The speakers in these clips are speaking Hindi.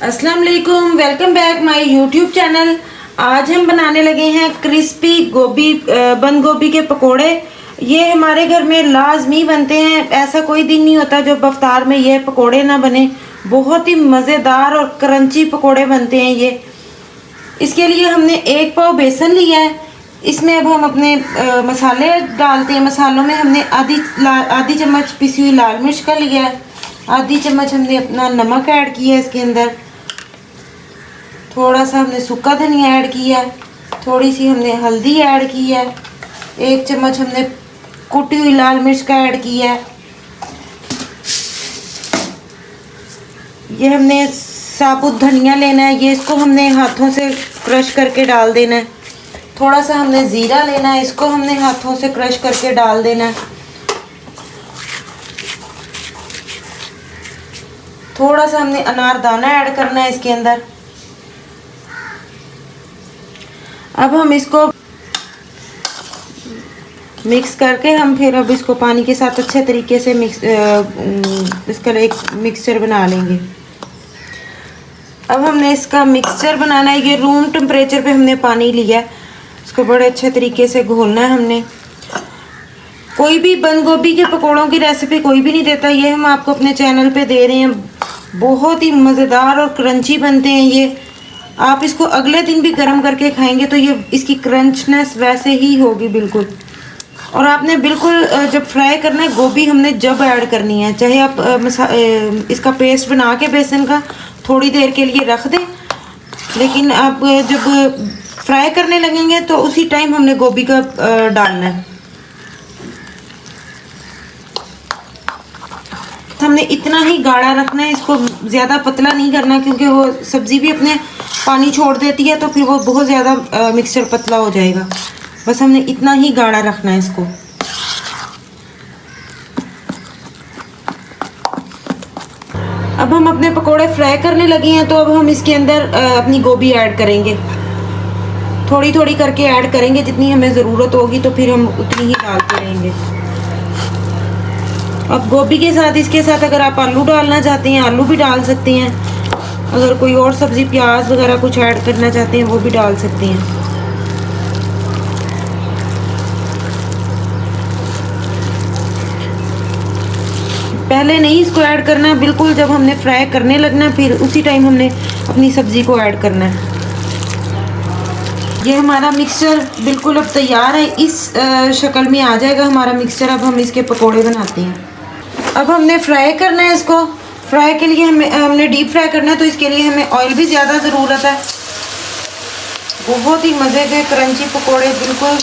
अस्सलाम वालेकुम, welcome back my YouTube channel. आज हम बनाने लगे हैं क्रिस्पी गोभी बंद गोभी के पकोड़े। ये हमारे घर में लाजमी बनते हैं, ऐसा कोई दिन नहीं होता जो इफ्तार में ये पकोड़े ना बने। बहुत ही मज़ेदार और क्रंची पकोड़े बनते हैं ये। इसके लिए हमने 1 पाव बेसन लिया है। इसमें अब हम अपने मसाले डालते हैं। मसालों में हमने आधी चम्मच पिसी हुई लाल मिर्च का लिया है, आधी चम्मच हमने अपना नमक ऐड किया है इसके अंदर, थोड़ा सा हमने सूखा धनिया ऐड किया है, थोड़ी सी हमने हल्दी ऐड की है, 1 चम्मच हमने कुटी हुई लाल मिर्च का ऐड किया है। ये हमने साबुत धनिया लेना है, ये इसको हमने हाथों से क्रश करके डाल देना है। थोड़ा सा हमने ज़ीरा लेना है, इसको हमने हाथों से क्रश करके डाल देना है। थोड़ा सा हमने अनारदाना ऐड करना है इसके अंदर। अब हम इसको मिक्स करके हम फिर अब इसको पानी के साथ अच्छे तरीके से इसका एक मिक्सचर बना लेंगे। अब हमने इसका मिक्सचर बनाना है। ये रूम टेम्परेचर पे हमने पानी लिया है, इसको बड़े अच्छे तरीके से घोलना है हमने। कोई भी बंद गोभी के पकौड़ों की रेसिपी कोई भी नहीं देता, ये हम आपको अपने चैनल पे दे रहे हैं। बहुत ही मज़ेदार और क्रंची बनते हैं ये। आप इसको अगले दिन भी गर्म करके खाएंगे तो ये इसकी क्रंचनेस वैसे ही होगी बिल्कुल। और आपने बिल्कुल जब फ्राई करना है गोभी हमने जब ऐड करनी है, चाहे आप इसका पेस्ट बना के बेसन का थोड़ी देर के लिए रख दें, लेकिन आप जब फ्राई करने लगेंगे तो उसी टाइम हमने गोभी का डालना है। हमने इतना ही गाढ़ा रखना है, इसको ज़्यादा पतला नहीं करना, क्योंकि वो सब्ज़ी भी अपने पानी छोड़ देती है तो फिर वो बहुत ज़्यादा मिक्सचर पतला हो जाएगा। बस हमने इतना ही गाढ़ा रखना है इसको। अब हम अपने पकोड़े फ्राई करने लगे हैं, तो अब हम इसके अंदर अपनी गोभी ऐड करेंगे। थोड़ी थोड़ी करके ऐड करेंगे, जितनी हमें ज़रूरत होगी तो फिर हम उतनी ही डालते रहेंगे। अब गोभी के साथ इसके साथ अगर आप आलू डालना चाहते हैं आलू भी डाल सकते हैं। अगर कोई और सब्ज़ी प्याज वगैरह कुछ ऐड करना चाहते हैं वो भी डाल सकते हैं। पहले नहीं इसको ऐड करना है, बिल्कुल जब हमने फ्राई करने लगना है फिर उसी टाइम हमने अपनी सब्ज़ी को ऐड करना है। ये हमारा मिक्सचर बिल्कुल अब तैयार है, इस शक्ल में आ जाएगा हमारा मिक्सचर। अब हम इसके पकोड़े बनाते हैं। अब हमने फ्राई करना है इसको। फ्राई के लिए हमने डीप फ्राई करना है, तो इसके लिए हमें ऑयल भी ज़्यादा ज़रूरत है। बहुत ही मज़े के क्रंची पकोड़े बिल्कुल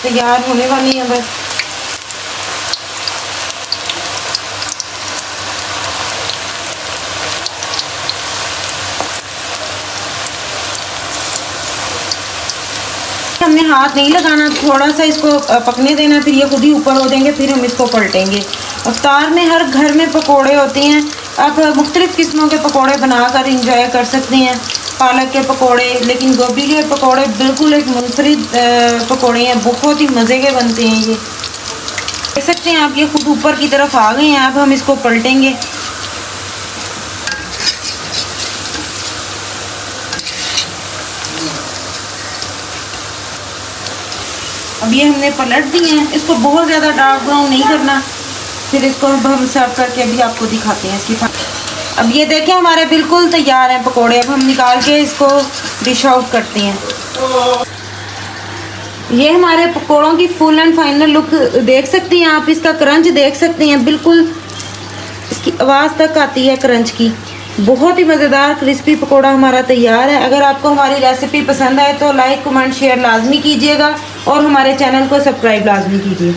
तैयार होने वाली हैं बस। हमने हाथ नहीं लगाना, थोड़ा सा इसको पकने देना, फिर ये खुद ही ऊपर हो जाएंगे, फिर हम इसको पलटेंगे। इफ्तार में हर घर में पकोड़े होते हैं, आप मुख्तलिफ़ किस्मों के पकोड़े बनाकर इंजॉय कर सकते हैं। पालक के पकोड़े, लेकिन गोभी के पकोड़े बिल्कुल एक मुनफरिद पकोड़े हैं, बहुत ही मज़े के बनते हैं ये। देख सकते हैं आप, ये खुद ऊपर की तरफ आ गए हैं। अब हम इसको पलटेंगे। अब ये हमने पलट दिए हैं, इसको बहुत ज़्यादा डार्क ब्राउन नहीं करना। फिर इसको अब हम सर्व करके अभी आपको दिखाते हैं इसकी। अब ये देखें हमारे बिल्कुल तैयार हैं पकोड़े। अब हम निकाल के इसको डिश आउट करते हैं। ये हमारे पकोड़ों की फुल एंड फाइनल लुक देख सकते हैं आप, इसका क्रंच देख सकते हैं, बिल्कुल इसकी आवाज़ तक आती है क्रंच की। बहुत ही मज़ेदार क्रिस्पी पकोड़ा हमारा तैयार है। अगर आपको हमारी रेसिपी पसंद आए तो लाइक कमेंट शेयर लाजमी कीजिएगा और हमारे चैनल को सब्सक्राइब लाजमी कीजिए।